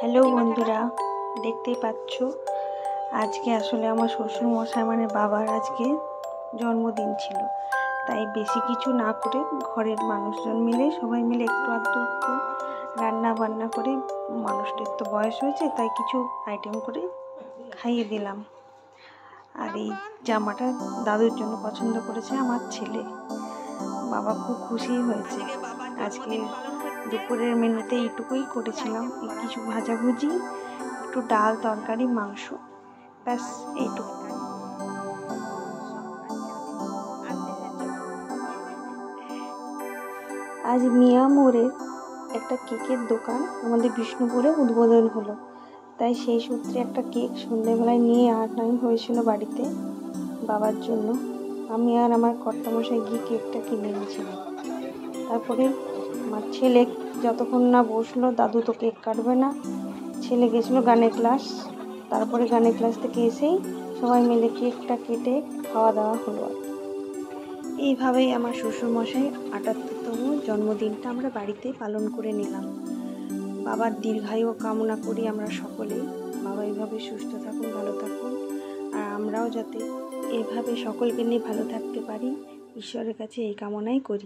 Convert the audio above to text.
Hello বন্ধুরা, দেখতেই পাচ্ছ আজকে আসলে আমার শ্বশুর মশাই মানে বাবার আজকে জন্মদিন ছিল। তাই বেশি কিছু না করে ঘরের মানুষজন মিলে সবাই মিলে একটু আধটু রান্না বান্না করে, মানুষটার তো বয়স হয়েছে তাই কিছু আইটেম করে খাইয়ে দিলাম। আর এই জামাটা দাদুর জন্য পছন্দ করেছে আমার ছেলে। বাবা খুব খুশি হয়েছে। আজকে দুপুরের মেনুতে এইটুকুই করেছিলাম, কিছু ভাজাভুজি, একটু ডাল, তরকারি, মাংস, ব্যাস এইটুকু। আজ মিয়া মোড়ের একটা কেকের দোকান আমাদের বিষ্ণুপুরে উদ্বোধন হলো, তাই সেই সূত্রে একটা কেক সন্ধ্যেবেলায় নিয়ে আনাই হয়েছিল বাড়িতে বাবার জন্য। আমি আর আমার কর্তামশাই গিয়ে কেকটা কিনে এনেছিলাম। তারপরে আমার ছেলে যতক্ষণ না বসলো, দাদু তো কেক কাটবে না, ছেলে গেছিলো গানের ক্লাস। তারপরে গানের ক্লাস থেকে এসেই সবাই মিলে কেকটা কেটে খাওয়া দাওয়া হলো। এইভাবেই আমার শ্বশুরমশাই ৭৮তম জন্মদিনটা আমরা বাড়িতে পালন করে নিলাম। বাবার দীর্ঘায়ু কামনা করি আমরা সকলেই। বাবা এইভাবে সুস্থ থাকুন, ভালো থাকুন, আর আমরাও যাতে এইভাবে সকলকে নিয়ে ভালো থাকতে পারি, ঈশ্বরের কাছে এই কামনাই করি।